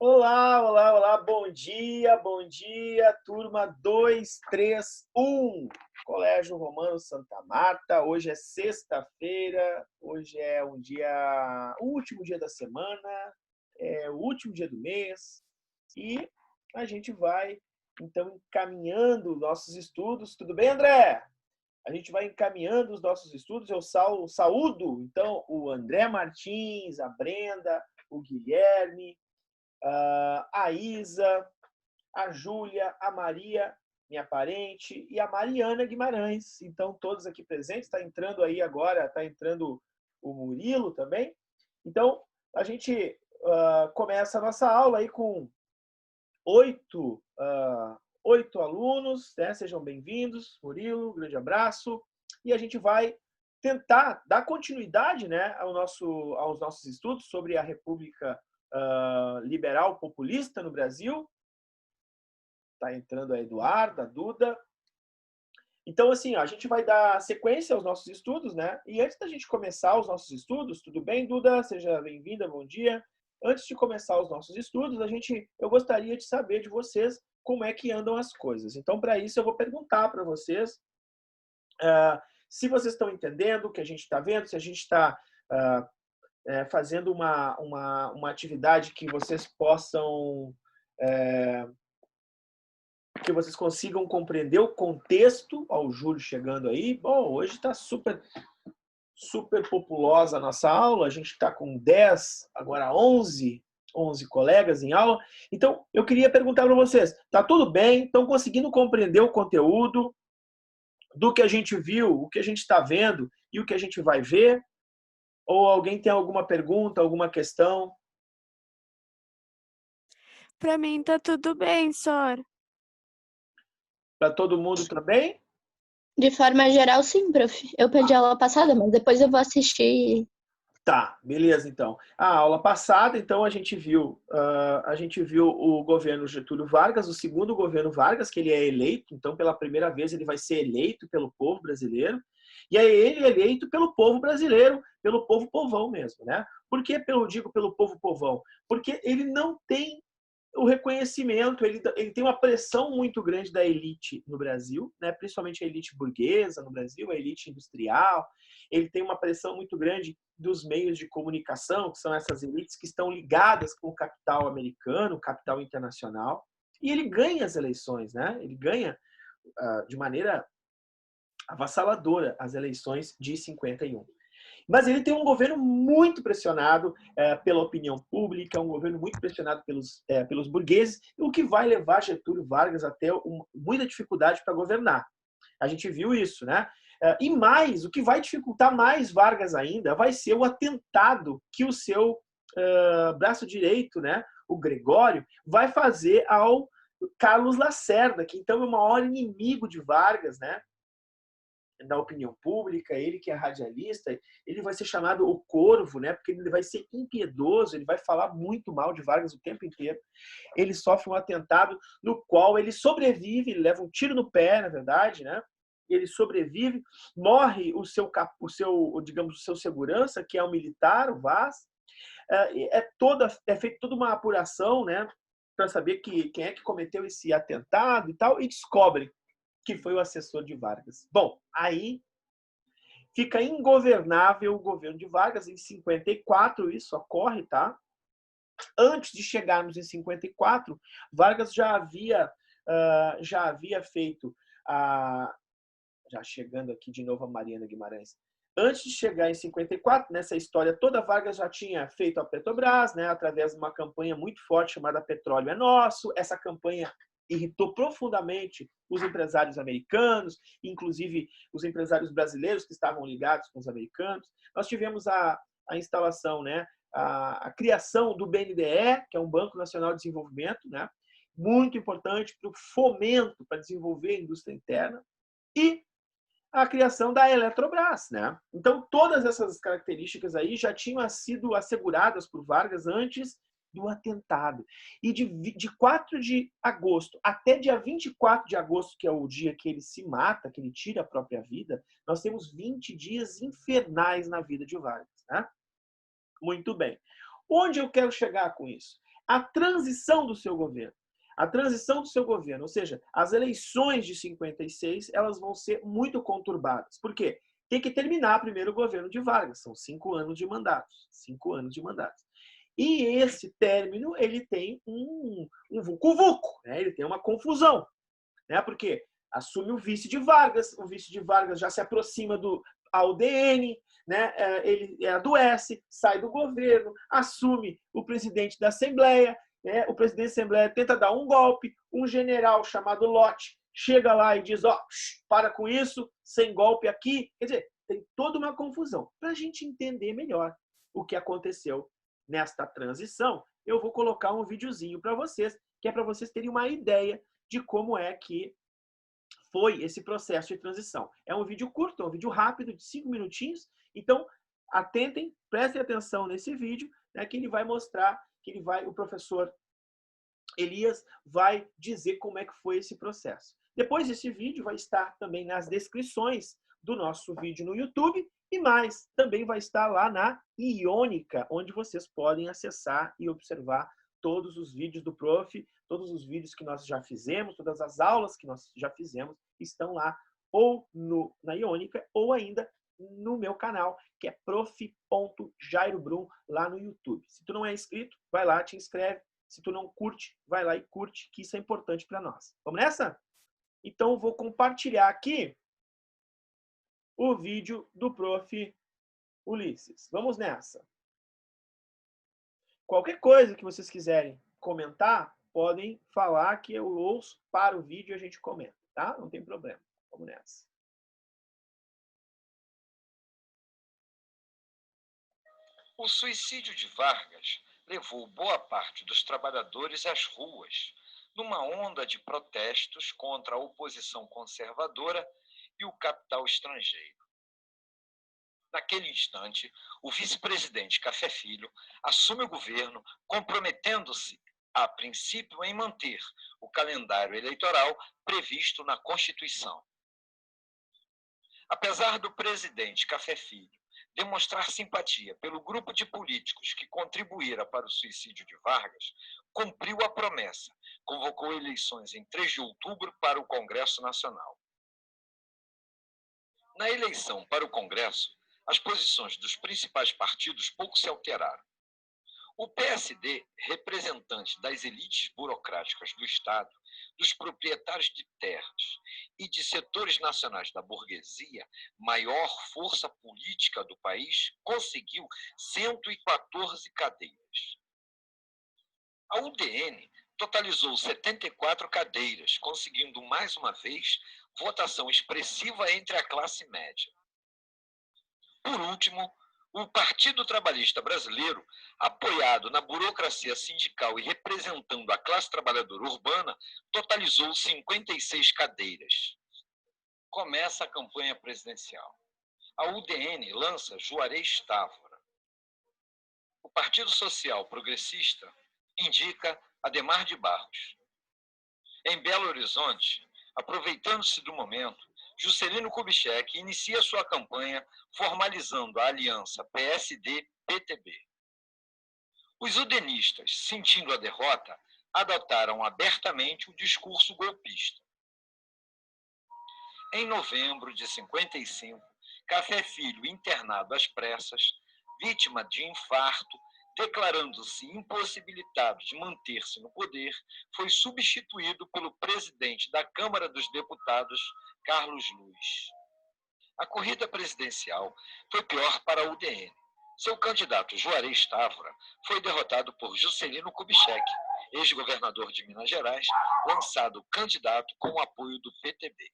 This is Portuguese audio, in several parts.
Olá, olá, olá, bom dia, turma 231, Colégio Romano Santa Marta. Hoje é sexta-feira, hoje é o último dia da semana, é o último dia do mês e a gente vai, então, encaminhando nossos estudos. Tudo bem, André? A gente vai encaminhando os nossos estudos. Eu saúdo, então, o André Martins, a Brenda, o Guilherme, a Isa, a Júlia, a Maria, minha parente, e a Mariana Guimarães. Então, todos aqui presentes. Está entrando aí agora, está entrando o Murilo também. Então, a gente começa a nossa aula aí com oito alunos, né? Sejam bem-vindos, Murilo, grande abraço. E a gente vai tentar dar continuidade, né, aos nossos estudos sobre a República Liberal Populista no Brasil. Está entrando a Eduarda, a Duda. Então, assim, a gente vai dar sequência aos nossos estudos, né? E antes da gente começar os nossos estudos, tudo bem, Duda? Seja bem-vinda, bom dia. Antes de começar os nossos estudos, eu gostaria de saber de vocês como é que andam as coisas. Então, para isso, eu vou perguntar para vocês se vocês estão entendendo o que a gente está vendo, se a gente está fazendo uma atividade que vocês possam... que vocês consigam compreender o contexto. Ó, o Júlio chegando aí. Bom, hoje está super populosa a nossa aula. A gente está com 10, agora 11 colegas em aula. Então, eu queria perguntar para vocês, tá tudo bem? Estão conseguindo compreender o conteúdo do que a gente viu, o que a gente está vendo e o que a gente vai ver? Ou alguém tem alguma pergunta, alguma questão? Pra mim tá tudo bem, Sor. Para todo mundo também? De forma geral, sim, prof. Eu perdi a aula passada, mas depois eu vou assistir. Tá, beleza, então. A aula passada, então, a gente viu o governo Getúlio Vargas, o segundo governo Vargas, que ele é eleito, então, pela primeira vez, ele vai ser eleito pelo povo brasileiro, e é ele eleito pelo povo brasileiro, pelo povo povão mesmo, né? Por que eu digo pelo povo povão? Porque ele não tem o reconhecimento, ele tem uma pressão muito grande da elite no Brasil, né? Principalmente a elite burguesa no Brasil, a elite industrial. Ele tem uma pressão muito grande dos meios de comunicação, que são essas elites que estão ligadas com o capital americano, o capital internacional. E ele ganha as eleições, né? Ele ganha de maneira avassaladora as eleições de 51. Mas ele tem um governo muito pressionado pela opinião pública, um governo muito pressionado pelos burgueses, o que vai levar Getúlio Vargas a ter muita dificuldade para governar. A gente viu isso, né? E mais, o que vai dificultar mais Vargas ainda vai ser o atentado que o seu braço direito, né, o Gregório, vai fazer ao Carlos Lacerda, que então é o maior inimigo de Vargas, né? Da opinião pública, ele que é radialista, ele vai ser chamado o Corvo, né? Porque ele vai ser impiedoso, ele vai falar muito mal de Vargas o tempo inteiro. Ele sofre um atentado no qual ele sobrevive, ele leva um tiro no pé, na verdade, né? Ele sobrevive, morre digamos, o seu segurança, que é o militar, o Vaz. É feita toda uma apuração, né? Para saber quem é que cometeu esse atentado e tal, e descobre que foi o assessor de Vargas. Bom, aí fica ingovernável o governo de Vargas. Em 54 isso ocorre, tá? Antes de chegarmos em 54, Vargas já havia feito já chegando aqui de novo a Mariana Guimarães. Antes de chegar em 54, nessa história toda, Vargas já tinha feito a Petrobras, né, através de uma campanha muito forte chamada Petróleo é Nosso. Essa campanha irritou profundamente os empresários americanos, inclusive os empresários brasileiros que estavam ligados com os americanos. Nós tivemos a instalação, né, a criação do BNDE, que é um Banco Nacional de Desenvolvimento, né, muito importante para o fomento, para desenvolver a indústria interna, e a criação da Eletrobras, né? Então, todas essas características aí já tinham sido asseguradas por Vargas antes do atentado. E de 4 de agosto até dia 24 de agosto, que é o dia que ele se mata, que ele tira a própria vida, nós temos 20 dias infernais na vida de Vargas, né? Muito bem. Onde eu quero chegar com isso? a transição do seu governo. A transição do seu governo, ou seja, as eleições de 56, elas vão ser muito conturbadas. Por quê? Tem que terminar primeiro o governo de Vargas. São 5 anos de mandatos. 5 anos de mandatos. E esse término, ele tem um vucu-vucu, né? Ele tem uma confusão. Né? Porque assume o vice de Vargas já se aproxima do UDN, né? Ele adoece, sai do governo, assume o presidente da Assembleia, né? O presidente da Assembleia tenta dar um golpe, um general chamado Lott chega lá e diz, para com isso, sem golpe aqui. Quer dizer, tem toda uma confusão. Para a gente entender melhor o que aconteceu nesta transição, eu vou colocar um videozinho para vocês, que é para vocês terem uma ideia de como é que foi esse processo de transição. É um vídeo curto, é um vídeo rápido, de 5 minutinhos. Então, atentem, prestem atenção nesse vídeo, né, que ele vai mostrar, o professor Elias vai dizer como é que foi esse processo. Depois esse vídeo vai estar também nas descrições do nosso vídeo no YouTube e mais, também vai estar lá na Iônica, onde vocês podem acessar e observar todos os vídeos do Prof, todos os vídeos que nós já fizemos, todas as aulas que nós já fizemos estão lá ou na Iônica ou ainda no meu canal, que é prof.jairobrum, lá no YouTube. Se tu não é inscrito, vai lá, te inscreve. Se tu não curte, vai lá e curte, que isso é importante para nós. Vamos nessa? Então, eu vou compartilhar aqui o vídeo do Prof. Ulisses. Vamos nessa. Qualquer coisa que vocês quiserem comentar, podem falar que eu ouço para o vídeo e a gente comenta, tá? Não tem problema. Vamos nessa. O suicídio de Vargas levou boa parte dos trabalhadores às ruas, numa onda de protestos contra a oposição conservadora e o capital estrangeiro. Naquele instante, o vice-presidente Café Filho assume o governo, comprometendo-se, a princípio, em manter o calendário eleitoral previsto na Constituição. Apesar do presidente Café Filho demonstrar simpatia pelo grupo de políticos que contribuíra para o suicídio de Vargas, cumpriu a promessa, convocou eleições em 3 de outubro para o Congresso Nacional. Na eleição para o Congresso, as posições dos principais partidos pouco se alteraram. O PSD, representante das elites burocráticas do Estado, dos proprietários de terras e de setores nacionais da burguesia, maior força política do país, conseguiu 114 cadeiras. A UDN totalizou 74 cadeiras, conseguindo mais uma vez votação expressiva entre a classe média. Por último, o Partido Trabalhista Brasileiro, apoiado na burocracia sindical e representando a classe trabalhadora urbana, totalizou 56 cadeiras. Começa a campanha presidencial. A UDN lança Juarez Távora. O Partido Social Progressista indica Adhemar de Barros. Em Belo Horizonte, aproveitando-se do momento, Juscelino Kubitschek inicia sua campanha formalizando a aliança PSD-PTB. Os udenistas, sentindo a derrota, adotaram abertamente o discurso golpista. Em novembro de 55, Café Filho, internado às pressas, vítima de infarto, declarando-se impossibilitado de manter-se no poder, foi substituído pelo presidente da Câmara dos Deputados, Carlos Luiz. A corrida presidencial foi pior para a UDN. Seu candidato, Juarez Távora, foi derrotado por Juscelino Kubitschek, ex-governador de Minas Gerais, lançado candidato com o apoio do PTB.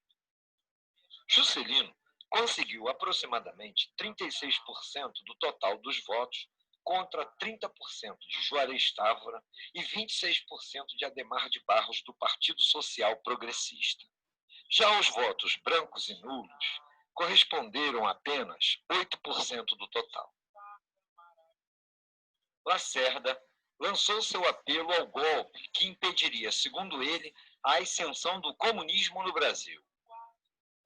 Juscelino conseguiu aproximadamente 36% do total dos votos, contra 30% de Juarez Távora e 26% de Adhemar de Barros, do Partido Social Progressista. Já os votos brancos e nulos corresponderam a apenas 8% do total. Lacerda lançou seu apelo ao golpe que impediria, segundo ele, a ascensão do comunismo no Brasil.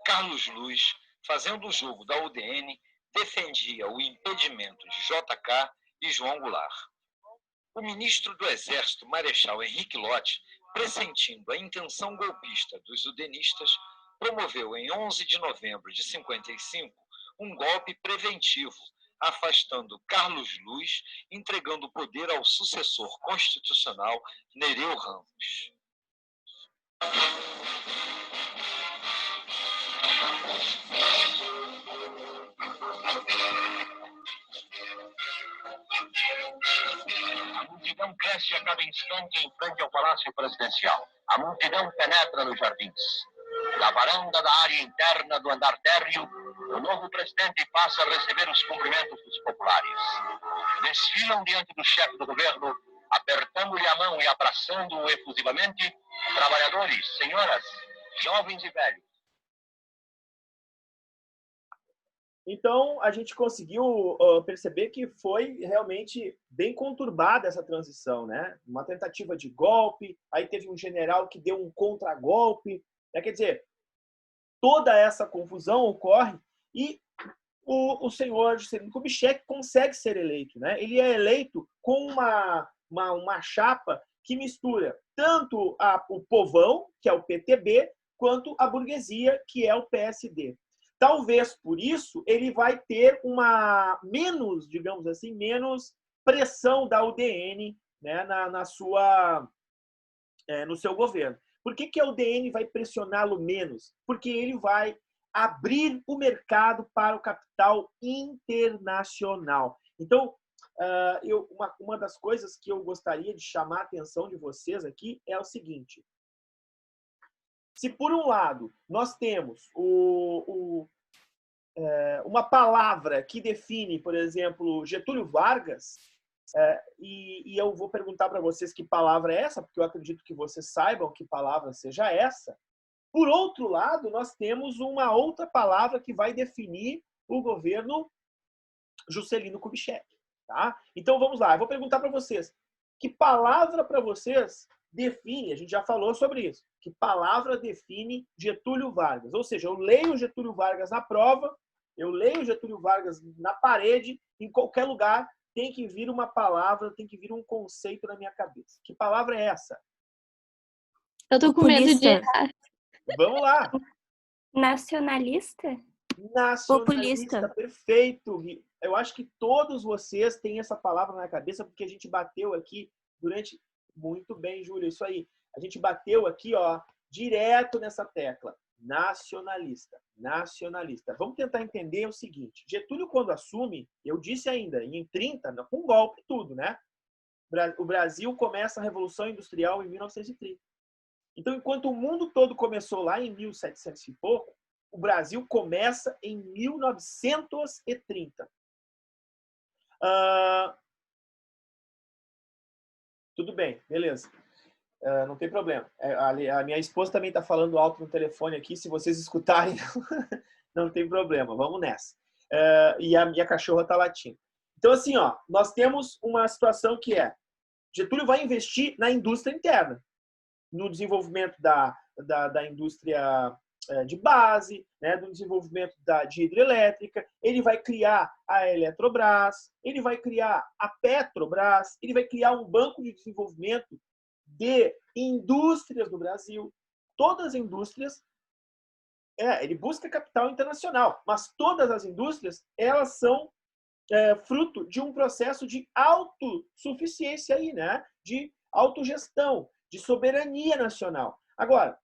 Carlos Luiz, fazendo o jogo da UDN, defendia o impedimento de JK e João Goulart. O ministro do Exército, Marechal Henrique Lott, pressentindo a intenção golpista dos udenistas, promoveu em 11 de novembro de 55 um golpe preventivo, afastando Carlos Luz, entregando o poder ao sucessor constitucional Nereu Ramos. A multidão cresce a cada instante em frente ao Palácio Presidencial. A multidão penetra nos jardins. Da varanda da área interna do andar térreo, o novo presidente passa a receber os cumprimentos dos populares. Desfilam diante do chefe do governo, apertando-lhe a mão e abraçando-o efusivamente, trabalhadores, senhoras, jovens e velhos. Então, a gente conseguiu perceber que foi realmente bem conturbada essa transição, né? Uma tentativa de golpe, aí teve um general que deu um contragolpe, né? Quer dizer, toda essa confusão ocorre e o senhor Juscelino Kubitschek consegue ser eleito, né? Ele é eleito com uma chapa que mistura tanto o povão, que é o PTB, quanto a burguesia, que é o PSD. Talvez por isso ele vai ter menos, digamos assim, menos pressão da UDN, né, no seu governo. Por que a UDN vai pressioná-lo menos? Porque ele vai abrir o mercado para o capital internacional. Então, uma das coisas que eu gostaria de chamar a atenção de vocês aqui é o seguinte. Se, por um lado, nós temos uma palavra que define, por exemplo, Getúlio Vargas, e eu vou perguntar para vocês que palavra é essa, porque eu acredito que vocês saibam que palavra seja essa. Por outro lado, nós temos uma outra palavra que vai definir o governo Juscelino Kubitschek. Tá? Então, vamos lá. Eu vou perguntar para vocês. Que palavra para vocês define, a gente já falou sobre isso, que palavra define Getúlio Vargas? Ou seja, eu leio Getúlio Vargas na prova, eu leio Getúlio Vargas na parede, em qualquer lugar, tem que vir uma palavra, tem que vir um conceito na minha cabeça. Que palavra é essa? Eu tô com medo de errar. Vamos lá. Nacionalista? Nacionalista, Populista. Perfeito. Eu acho que todos vocês têm essa palavra na cabeça, porque a gente bateu aqui durante... Muito bem, Júlio, isso aí. A gente bateu aqui, ó, direto nessa tecla. Nacionalista, nacionalista. Vamos tentar entender o seguinte. Getúlio, quando assume, eu disse ainda, em 30, com golpe tudo, né? O Brasil começa a Revolução Industrial em 1930. Então, enquanto o mundo todo começou lá em 1700 e pouco, o Brasil começa em 1930. Tudo bem, beleza. Não tem problema. A minha esposa também está falando alto no telefone aqui. Se vocês escutarem, não tem problema. Vamos nessa. E a minha cachorra está latindo. Então, assim, ó, nós temos uma situação que é Getúlio vai investir na indústria interna, no desenvolvimento da indústria de base, né, do desenvolvimento de hidrelétrica, ele vai criar a Eletrobras, ele vai criar a Petrobras, ele vai criar um banco de desenvolvimento de indústrias do Brasil. Todas as indústrias, ele busca capital internacional, mas todas as indústrias, elas são fruto de um processo de autossuficiência aí, né, de autogestão, de soberania nacional. Agora,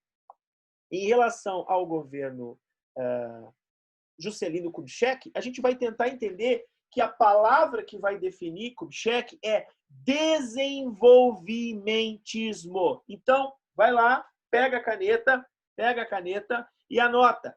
em relação ao governo Juscelino Kubitschek, a gente vai tentar entender que a palavra que vai definir Kubitschek é desenvolvimentismo. Então, vai lá, pega a caneta e anota.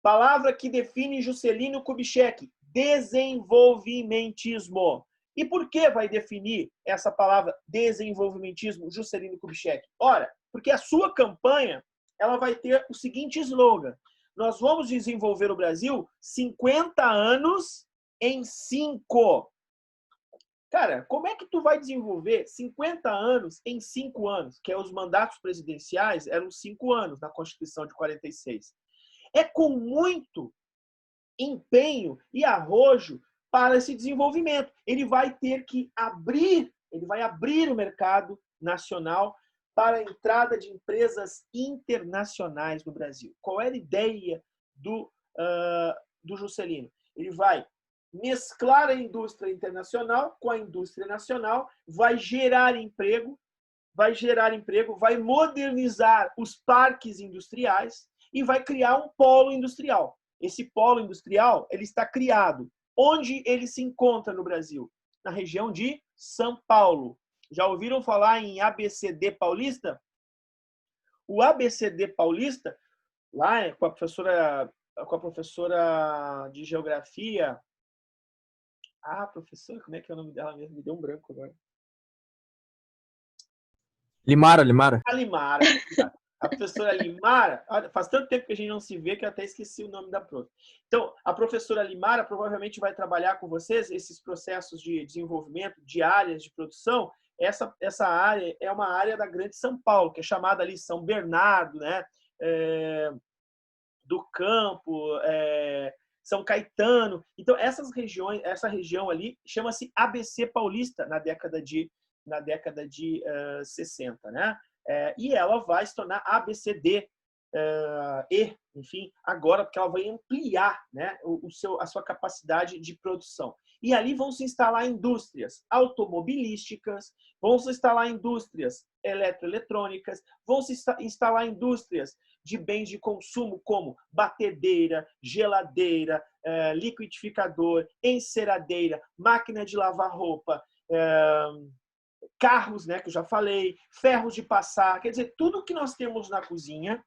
Palavra que define Juscelino Kubitschek, desenvolvimentismo. E por que vai definir essa palavra desenvolvimentismo Juscelino Kubitschek? Ora, porque a sua campanha ela vai ter o seguinte slogan: nós vamos desenvolver o Brasil 50 anos em 5. Cara, como é que tu vai desenvolver 50 anos em 5 anos? Que os mandatos presidenciais eram 5 anos na Constituição de 46. É com muito empenho e arrojo para esse desenvolvimento. Ele vai ter que abrir Ele vai abrir o mercado nacional para a entrada de empresas internacionais no Brasil. Qual era a ideia do Juscelino? Ele vai mesclar a indústria internacional com a indústria nacional, vai gerar emprego, vai modernizar os parques industriais e vai criar um polo industrial. Esse polo industrial, ele está criado. Onde ele se encontra no Brasil? Na região de São Paulo. Já ouviram falar em ABCD Paulista? O ABCD Paulista, lá com a professora de geografia. Professora, como é que é o nome dela mesmo? Me deu um branco agora. Limara. A Limara. A professora Limara, faz tanto tempo que a gente não se vê que eu até esqueci o nome da prof. Então, a professora Limara provavelmente vai trabalhar com vocês esses processos de desenvolvimento de áreas de produção. Essa área é uma área da Grande São Paulo, que é chamada ali São Bernardo, né? Do Campo, São Caetano. Então, essa região ali chama-se ABC Paulista na década de 60, né? E ela vai se tornar ABCD, enfim, agora, porque ela vai ampliar, né, a sua capacidade de produção. E ali vão se instalar indústrias automobilísticas, vão se instalar indústrias eletroeletrônicas, vão se instalar indústrias de bens de consumo como batedeira, geladeira, liquidificador, enceradeira, máquina de lavar roupa, carros, né, que eu já falei, ferros de passar, quer dizer, tudo que nós temos na cozinha,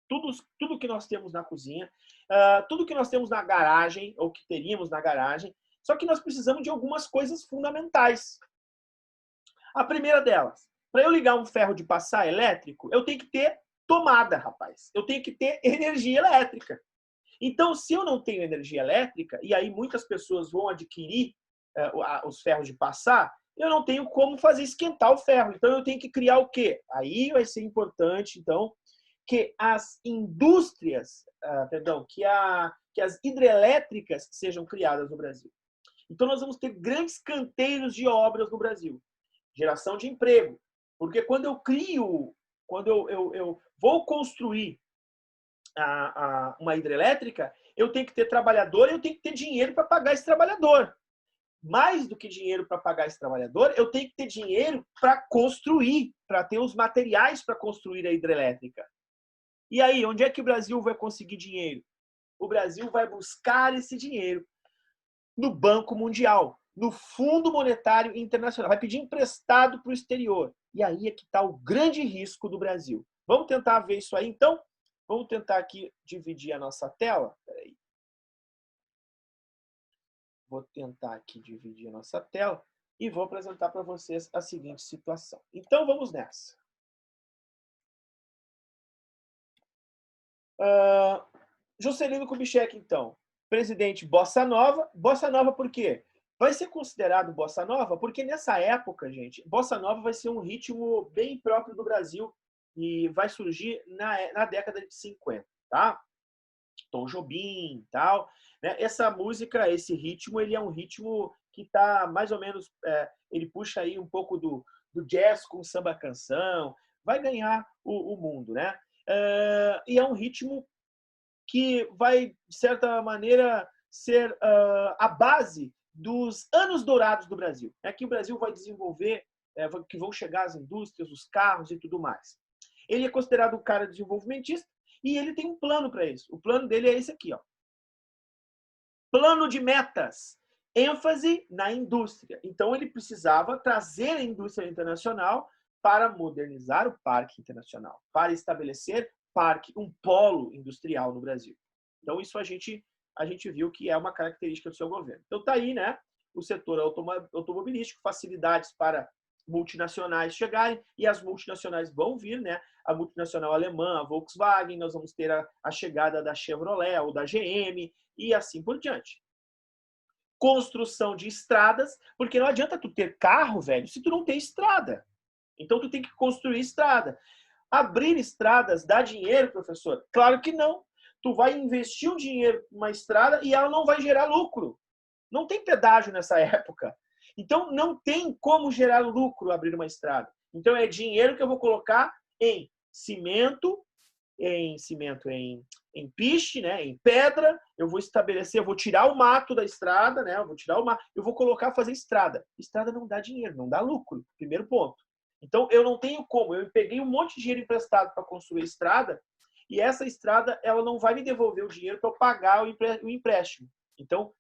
tudo que nós temos na cozinha, tudo que nós temos na garagem, ou que teríamos na garagem, só que nós precisamos de algumas coisas fundamentais. A primeira delas, para eu ligar um ferro de passar elétrico, eu tenho que ter tomada, rapaz. Eu tenho que ter energia elétrica. Então, se eu não tenho energia elétrica, e aí muitas pessoas vão adquirir os ferros de passar, eu não tenho como fazer esquentar o ferro. Então, eu tenho que criar o quê? Aí vai ser importante, então, que as indústrias, que as hidrelétricas sejam criadas no Brasil. Então, nós vamos ter grandes canteiros de obras no Brasil. Geração de emprego. Porque quando eu vou construir uma hidrelétrica, eu tenho que ter trabalhador e eu tenho que ter dinheiro para pagar esse trabalhador. Mais do que dinheiro para pagar esse trabalhador, eu tenho que ter dinheiro para construir, para ter os materiais para construir a hidrelétrica. E aí, onde é que o Brasil vai conseguir dinheiro? O Brasil vai buscar esse dinheiro no Banco Mundial, no Fundo Monetário Internacional. Vai pedir emprestado para o exterior. E aí é que está o grande risco do Brasil. Vamos tentar ver isso aí, então? Vamos tentar aqui dividir a nossa tela. Peraí. Vou tentar aqui dividir a nossa tela e vou apresentar para vocês a seguinte situação. Então, vamos nessa. Juscelino Kubitschek, então. Presidente Bossa Nova. Bossa Nova por quê? Vai ser considerado Bossa Nova porque nessa época, gente, Bossa Nova vai ser um ritmo bem próprio do Brasil e vai surgir na década de 50, tá? Tom Jobim e tal. Né? Essa música, esse ritmo, ele é um ritmo que está mais ou menos... ele puxa aí um pouco do jazz com samba canção. Vai ganhar o mundo, né? E é um ritmo que vai, de certa maneira, ser a base dos anos dourados do Brasil. É que o Brasil vai desenvolver, que vão chegar as indústrias, os carros e tudo mais. Ele é considerado um cara desenvolvimentista e ele tem um plano para isso. O plano dele é esse aqui, ó. Plano de metas. ênfase na indústria. Então, ele precisava trazer a indústria internacional para modernizar o parque internacional, para estabelecer um polo industrial no Brasil. Então, isso a gente viu que é uma característica do seu governo. Então, está aí, né, o setor automobilístico, facilidades para multinacionais chegarem, e as multinacionais vão vir, né? A multinacional alemã, a Volkswagen, nós vamos ter a chegada da Chevrolet ou da GM, e assim por diante. Construção de estradas, porque não adianta tu ter carro, velho, se tu não tem estrada. Então, tu tem que construir estrada. Abrir estradas dá dinheiro, professor? Claro que não. Tu vai investir um dinheiro numa estrada e ela não vai gerar lucro. Não tem pedágio nessa época. Então, não tem como gerar lucro abrir uma estrada. Então, é dinheiro que eu vou colocar em cimento, em piche, né, em pedra. Eu vou estabelecer, eu vou tirar o mato da estrada, né, eu vou colocar fazer estrada. Estrada não dá dinheiro, não dá lucro, primeiro ponto. Então, eu não tenho como. Eu peguei um monte de dinheiro emprestado para construir a estrada e essa estrada ela não vai me devolver o dinheiro para eu pagar o empréstimo. Então,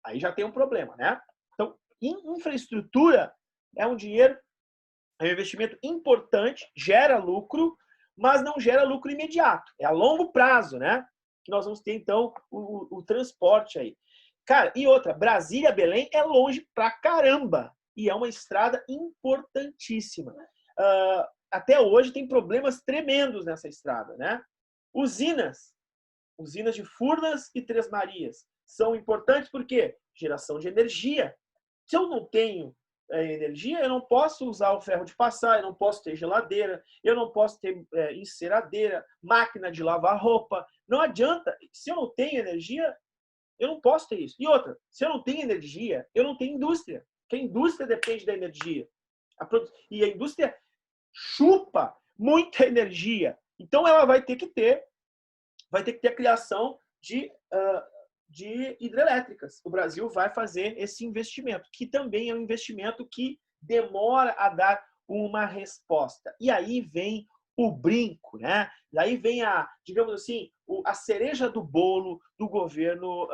aí já tem um problema, né? Então, infraestrutura é um investimento importante, gera lucro, mas não gera lucro imediato. É a longo prazo, né? Que nós vamos ter, então, o transporte aí. Cara, e outra, Brasília-Belém é longe pra caramba. E é uma estrada importantíssima. Até hoje tem problemas tremendos nessa estrada, né? Usinas de Furnas e Três Marias são importantes porque geração de energia. Se eu não tenho energia, eu não posso usar o ferro de passar, eu não posso ter geladeira, eu não posso ter enceradeira, máquina de lavar roupa. Não adianta. Se eu não tenho energia, eu não posso ter isso. E outra, se eu não tenho energia, eu não tenho indústria. Porque a indústria depende da energia. E a indústria chupa muita energia. Então ela vai ter que ter a criação de hidrelétricas. O Brasil vai fazer esse investimento, que também é um investimento que demora a dar uma resposta. E aí vem o brinco, né? Daí vem digamos assim, a cereja do bolo do governo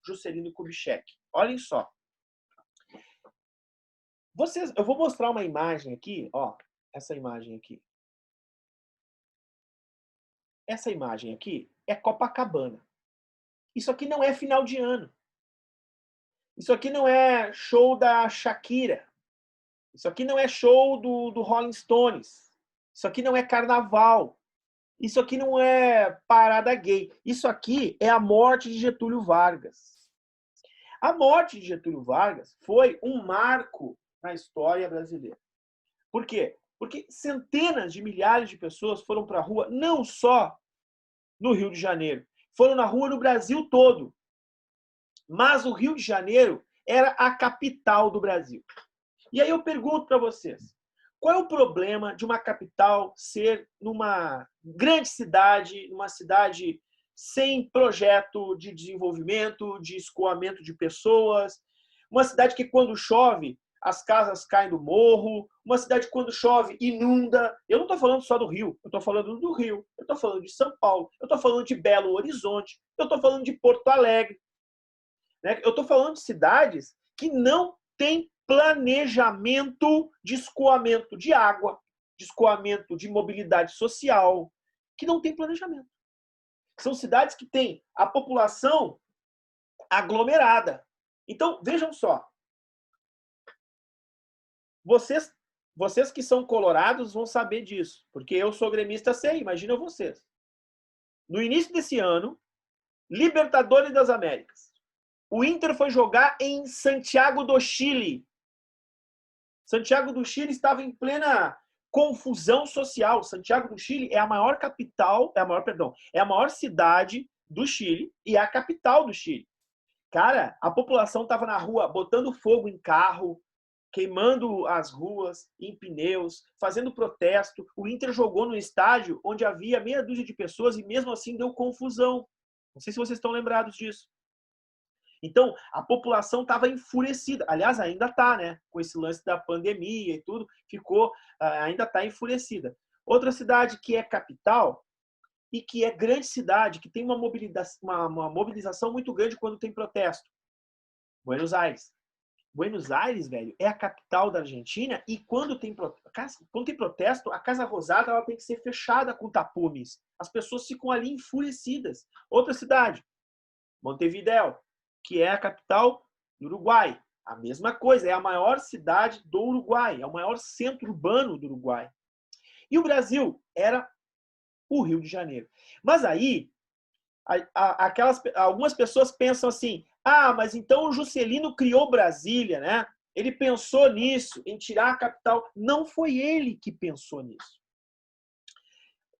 Juscelino Kubitschek. Olhem só. Eu vou mostrar uma imagem aqui, ó, essa imagem aqui. Essa imagem aqui é Copacabana. Isso aqui não é final de ano. Isso aqui não é show da Shakira. Isso aqui não é show do Rolling Stones. Isso aqui não é carnaval. Isso aqui não é parada gay. Isso aqui é a morte de Getúlio Vargas. A morte de Getúlio Vargas foi um marco na história brasileira. Por quê? Porque centenas de milhares de pessoas foram para a rua, não só no Rio de Janeiro, foram na rua no Brasil todo. Mas o Rio de Janeiro era a capital do Brasil. E aí eu pergunto para vocês, qual é o problema de uma capital ser numa grande cidade, numa cidade sem projeto de desenvolvimento, de escoamento de pessoas, uma cidade que quando chove as casas caem do morro, uma cidade que quando chove inunda. Eu não estou falando só do Rio, eu estou falando do Rio, eu estou falando de São Paulo, eu estou falando de Belo Horizonte, eu estou falando de Porto Alegre. Eu estou falando de cidades que não têm planejamento de escoamento de água, de escoamento de mobilidade social, que não tem planejamento. São cidades que têm a população aglomerada. Então, vejam só. Vocês que são colorados vão saber disso, porque eu sou gremista, sei, imagina vocês. No início desse ano, Libertadores das Américas. O Inter foi jogar em Santiago do Chile. Santiago do Chile estava em plena confusão social. Santiago do Chile é a maior cidade do Chile e é a capital do Chile. Cara, a população estava na rua botando fogo em carro, queimando as ruas, em pneus, fazendo protesto. O Inter jogou no estádio onde havia meia dúzia de pessoas e mesmo assim deu confusão. Não sei se vocês estão lembrados disso. Então, a população estava enfurecida. Aliás, ainda está, né? Com esse lance da pandemia e tudo, ainda está enfurecida. Outra cidade que é capital e que é grande cidade, que tem uma mobilização muito grande quando tem protesto. Buenos Aires. Buenos Aires, velho, é a capital da Argentina e quando tem protesto, a Casa Rosada ela tem que ser fechada com tapumes. As pessoas ficam ali enfurecidas. Outra cidade, Montevidéu, que é a capital do Uruguai. A mesma coisa, é a maior cidade do Uruguai, é o maior centro urbano do Uruguai. E o Brasil era o Rio de Janeiro. Mas aí, algumas pessoas pensam assim, mas então o Juscelino criou Brasília, né? Ele pensou nisso, em tirar a capital. Não foi ele que pensou nisso.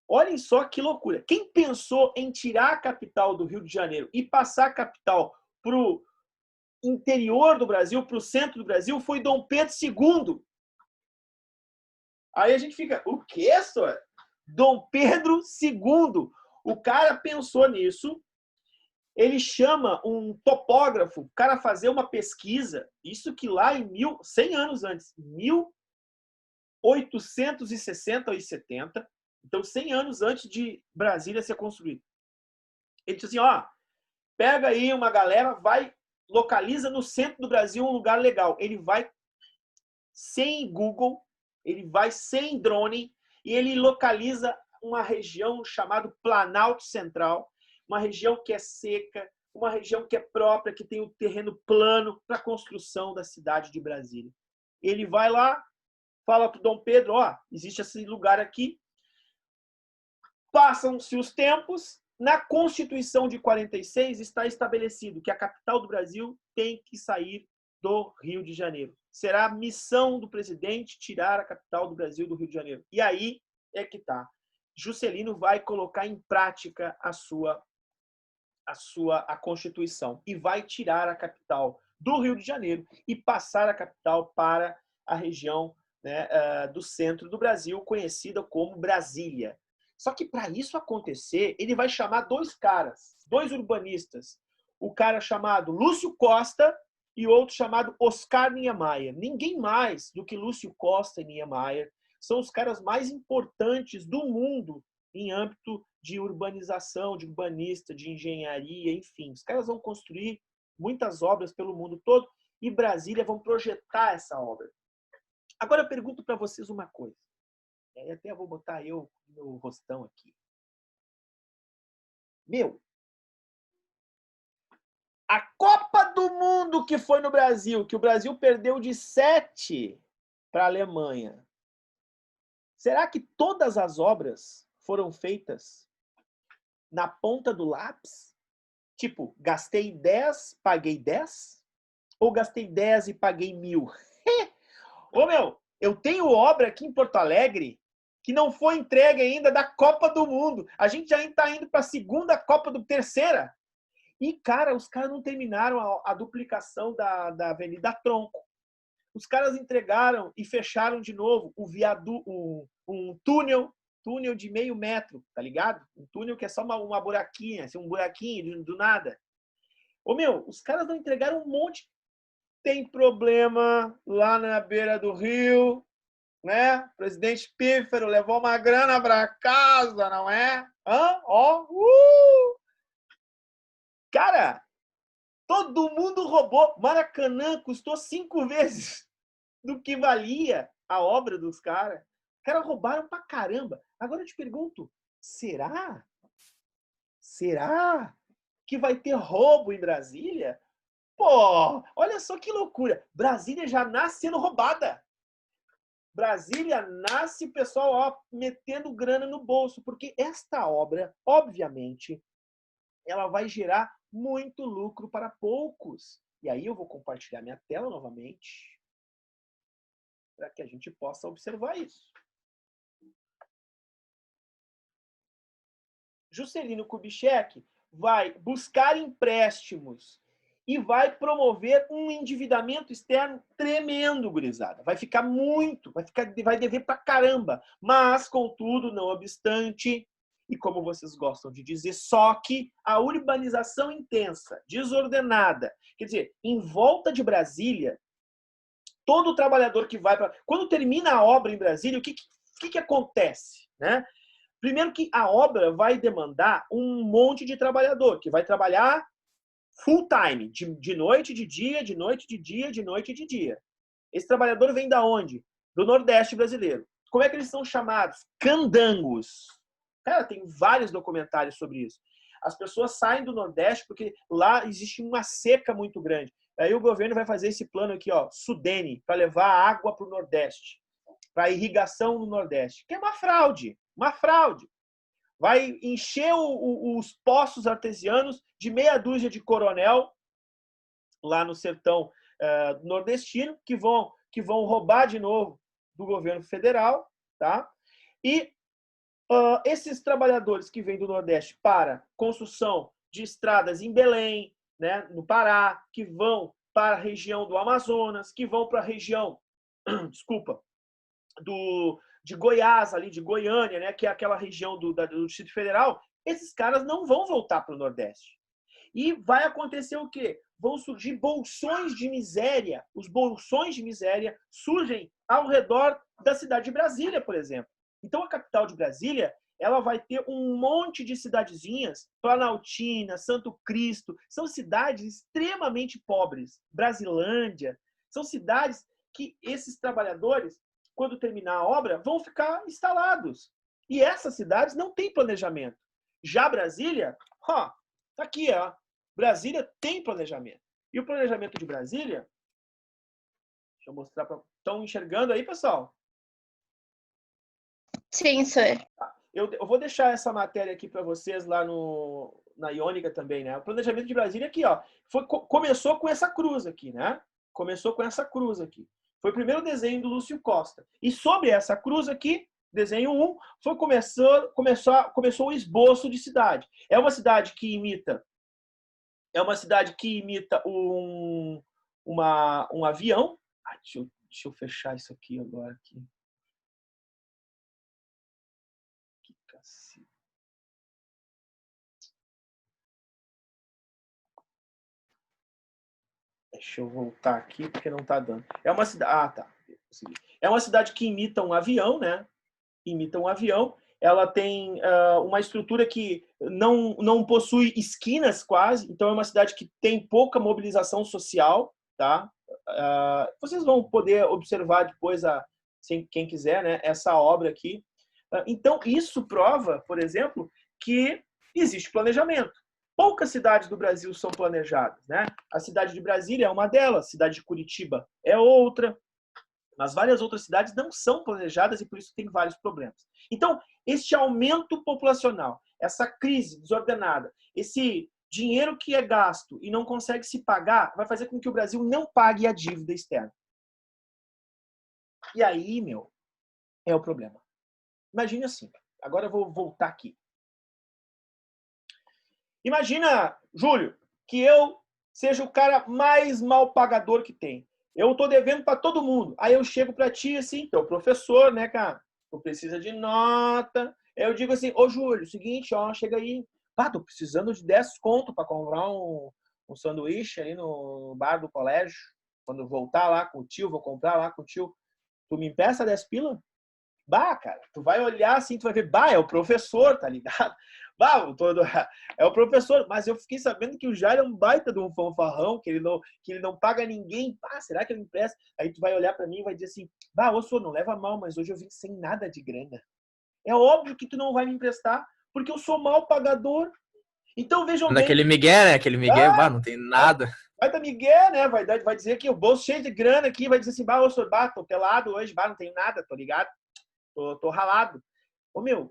Olhem só que loucura. Quem pensou em tirar a capital do Rio de Janeiro e passar a capital para o interior do Brasil, para o centro do Brasil, foi Dom Pedro II. Aí a gente fica, o quê, senhor? Dom Pedro II. O cara pensou nisso, ele chama um topógrafo, o cara fazer uma pesquisa, isso que lá em 100 anos antes, 1860 ou 70, então 100 anos antes de Brasília ser construída. Ele disse assim, ó, pega aí uma galera, vai, localiza no centro do Brasil um lugar legal. Ele vai sem Google, ele vai sem drone e ele localiza uma região chamada Planalto Central, uma região que é seca, uma região que é própria, que tem o terreno plano para a construção da cidade de Brasília. Ele vai lá, fala para o Dom Pedro, ó, existe esse lugar aqui. Passam-se os tempos, na Constituição de 46 está estabelecido que a capital do Brasil tem que sair do Rio de Janeiro. Será a missão do presidente tirar a capital do Brasil do Rio de Janeiro. E aí é que está. Juscelino vai colocar em prática a Constituição e vai tirar a capital do Rio de Janeiro e passar a capital para a região, né, do centro do Brasil, conhecida como Brasília. Só que para isso acontecer, ele vai chamar dois caras, dois urbanistas. O cara chamado Lúcio Costa e outro chamado Oscar Niemeyer. Ninguém mais do que Lúcio Costa e Niemeyer são os caras mais importantes do mundo em âmbito de urbanização, de urbanista, de engenharia, enfim. Os caras vão construir muitas obras pelo mundo todo e Brasília vão projetar essa obra. Agora eu pergunto para vocês uma coisa. E aí até vou botar meu rostão aqui. Meu, a Copa do Mundo que foi no Brasil, que o Brasil perdeu de 7 para a Alemanha, será que todas as obras foram feitas na ponta do lápis? Tipo, gastei 10, paguei 10? Ou gastei 10 e paguei 1.000? Ô, meu, eu tenho obra aqui em Porto Alegre que não foi entregue ainda da Copa do Mundo. A gente já está indo para a segunda Copa do terceira. E, cara, os caras não terminaram a duplicação da Avenida Tronco. Os caras entregaram e fecharam de novo o um túnel de meio metro, tá ligado? Um túnel que é só uma buraquinha, assim, um buraquinho do nada. Ô, meu, os caras não entregaram um monte. Tem problema lá na beira do rio, né? O presidente Pífero levou uma grana para casa, não é? Hã? Ó, Cara, todo mundo roubou. Maracanã custou 5 vezes do que valia a obra dos caras. Os caras roubaram pra caramba. Agora eu te pergunto, será? Será que vai ter roubo em Brasília? Pô, olha só que loucura. Brasília já nasce sendo roubada. Brasília nasce o pessoal ó, metendo grana no bolso, porque esta obra, obviamente, ela vai gerar muito lucro para poucos. E aí eu vou compartilhar minha tela novamente para que a gente possa observar isso. Juscelino Kubitschek vai buscar empréstimos e vai promover um endividamento externo tremendo, gurizada. Vai ficar muito, vai dever pra caramba. Mas, contudo, não obstante, e como vocês gostam de dizer, só que a urbanização intensa, desordenada, quer dizer, em volta de Brasília, todo trabalhador que vai para... Quando termina a obra em Brasília, o que acontece, né? Primeiro que a obra vai demandar um monte de trabalhador, que vai trabalhar full time, de noite, de dia, de noite, de dia, de noite, de dia. Esse trabalhador vem da onde? Do Nordeste brasileiro. Como é que eles são chamados? Candangos. Cara, tem vários documentários sobre isso. As pessoas saem do Nordeste porque lá existe uma seca muito grande. Aí o governo vai fazer esse plano aqui, ó, Sudene, para levar água para o Nordeste, para irrigação no Nordeste. Que é uma fraude. Uma fraude. Vai encher os poços artesianos de meia dúzia de coronel lá no sertão nordestino, que vão roubar de novo do governo federal, tá? E esses trabalhadores que vêm do Nordeste para construção de estradas em Belém, né, no Pará, que vão para a região do Amazonas, que vão para a região, desculpa, de Goiás, ali de Goiânia, né, que é aquela região do Distrito Federal, esses caras não vão voltar para o Nordeste. E vai acontecer o quê? Vão surgir bolsões de miséria. Os bolsões de miséria surgem ao redor da cidade de Brasília, por exemplo. Então, a capital de Brasília, ela vai ter um monte de cidadezinhas, Planaltina, Santo Cristo, são cidades extremamente pobres. Brasilândia, são cidades que esses trabalhadores, quando terminar a obra, vão ficar instalados. E essas cidades não têm planejamento. Já Brasília, tá aqui, ó. Brasília tem planejamento. E o planejamento de Brasília, deixa eu mostrar para... Estão enxergando aí, pessoal? Sim, senhor. Eu vou deixar essa matéria aqui para vocês lá na Iônica também, né? O planejamento de Brasília aqui, ó. Começou com essa cruz aqui, né? Começou com essa cruz aqui. Foi o primeiro desenho do Lúcio Costa. E sobre essa cruz aqui, desenho 1, começou o esboço de cidade. É uma cidade que imita um avião. Deixa eu fechar isso aqui agora. Aqui. Que cacete. Deixa eu voltar aqui, porque não está dando. É uma cidade... tá. É uma cidade que imita um avião, né? Imita um avião. Ela tem uma estrutura que não possui esquinas quase, então é uma cidade que tem pouca mobilização social, tá? Vocês vão poder observar depois, quem quiser, né, essa obra aqui. Então, isso prova, por exemplo, que existe planejamento. Poucas cidades do Brasil são planejadas, né? A cidade de Brasília é uma delas, a cidade de Curitiba é outra, mas várias outras cidades não são planejadas e por isso tem vários problemas. Então, este aumento populacional, essa crise desordenada, esse dinheiro que é gasto e não consegue se pagar, vai fazer com que o Brasil não pague a dívida externa. E aí, é o problema. Imagine assim, agora eu vou voltar aqui. Imagina, Júlio, que eu seja o cara mais mal pagador que tem. Eu estou devendo para todo mundo. Aí eu chego para ti assim, teu professor, né, cara? Tu precisa de nota. Eu digo assim, ô Júlio, seguinte, ó, chega aí. Tô precisando de 10 conto para comprar um sanduíche aí no bar do colégio. Quando eu voltar lá com o tio, vou comprar lá com o tio. Tu me empresta 10 pila? Cara, tu vai olhar assim, tu vai ver, é o professor, tá ligado? É o professor, mas eu fiquei sabendo que o Jair é um baita de um fanfarrão, que ele não paga ninguém. Será que ele empresta? Aí tu vai olhar pra mim e vai dizer assim, ô senhor, não leva mal, mas hoje eu vim sem nada de grana. É óbvio que tu não vai me emprestar, porque eu sou mal pagador. Então vejam bem. Daquele migué, né? Aquele migué, não tem nada. Vai dar migué, né? Vai dizer que o bolso cheio de grana aqui, vai dizer assim, ô senhor, tô pelado hoje, não tenho nada, tô ligado? Tô ralado.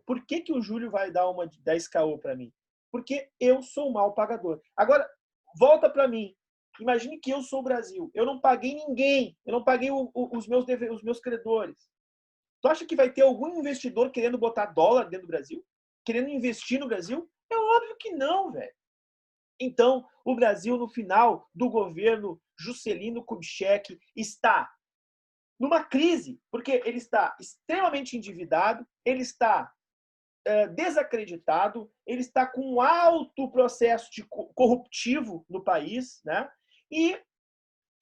Por que o Júlio vai dar uma de 10 KO para mim? Porque eu sou mal pagador. Agora, volta para mim. Imagine que eu sou o Brasil. Eu não paguei ninguém. Eu não paguei os meus credores. Tu acha que vai ter algum investidor querendo botar dólar dentro do Brasil? Querendo investir no Brasil? É óbvio que não, velho. Então, o Brasil, no final do governo Juscelino Kubitschek, está numa crise, porque ele está extremamente endividado, ele está desacreditado, ele está com um alto processo corruptivo no país, né? E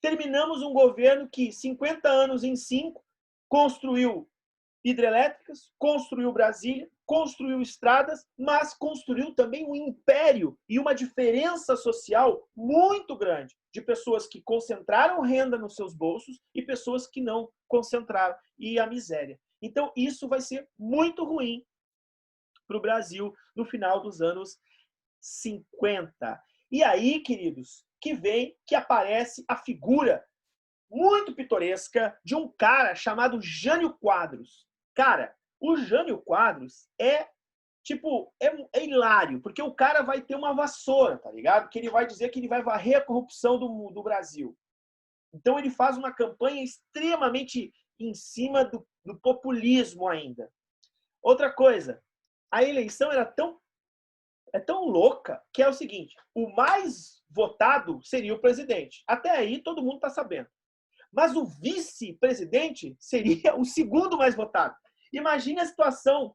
terminamos um governo que, 50 anos em 5, construiu hidrelétricas, construiu Brasília, construiu estradas, mas construiu também um império e uma diferença social muito grande de pessoas que concentraram renda nos seus bolsos e pessoas que não concentraram, e a miséria. Então, isso vai ser muito ruim para o Brasil no final dos anos 50. E aí, queridos, que aparece a figura muito pitoresca de um cara chamado Jânio Quadros. Cara, o Jânio Quadros é hilário, porque o cara vai ter uma vassoura, tá ligado? Que ele vai dizer que ele vai varrer a corrupção do Brasil. Então ele faz uma campanha extremamente em cima do populismo ainda. Outra coisa, a eleição era tão é tão louca que é o seguinte: o mais votado seria o presidente. Até aí todo mundo está sabendo. Mas o vice-presidente seria o segundo mais votado. Imagine a situação.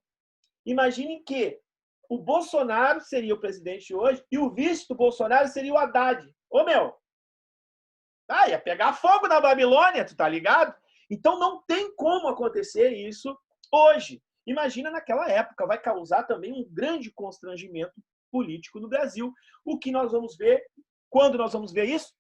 Imagine que o Bolsonaro seria o presidente hoje e o vice do Bolsonaro seria o Haddad. Ô, meu! Ia pegar fogo na Babilônia, tu tá ligado? Então não tem como acontecer isso hoje. Imagina naquela época. Vai causar também um grande constrangimento político no Brasil. O que nós vamos ver, quando nós vamos ver isso?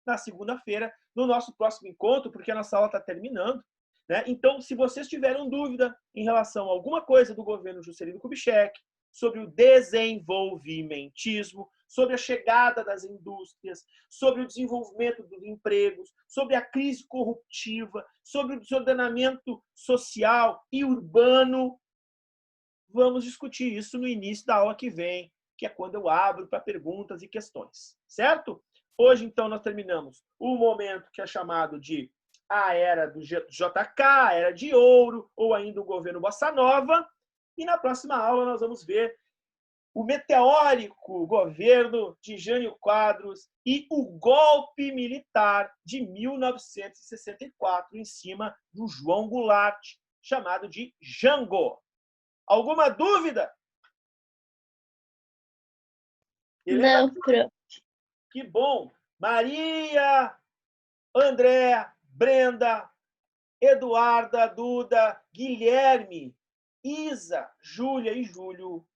Na segunda-feira, no nosso próximo encontro, porque a nossa aula está terminando. Né? Então, se vocês tiverem dúvida em relação a alguma coisa do governo Juscelino Kubitschek, sobre o desenvolvimentismo, sobre a chegada das indústrias, sobre o desenvolvimento dos empregos, sobre a crise corruptiva, sobre o desordenamento social e urbano, vamos discutir isso no início da aula que vem, que é quando eu abro para perguntas e questões, certo? Hoje, então, nós terminamos o momento que é chamado de a era do JK, a era de ouro, ou ainda o governo Bossa Nova. E na próxima aula nós vamos ver o meteórico governo de Jânio Quadros e o golpe militar de 1964 em cima do João Goulart, chamado de Jango. Alguma dúvida? Não, prof. Que bom. Maria, André, Brenda, Eduarda, Duda, Guilherme, Isa, Júlia e Júlio.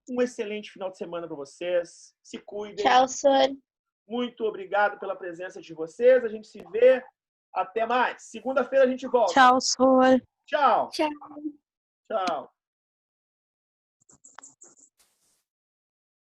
Um excelente final de semana para vocês. Se cuidem. Tchau, Sor. Muito obrigado pela presença de vocês. A gente se vê. Até mais. Segunda-feira a gente volta. Tchau, Sor. Tchau. Tchau. Tchau.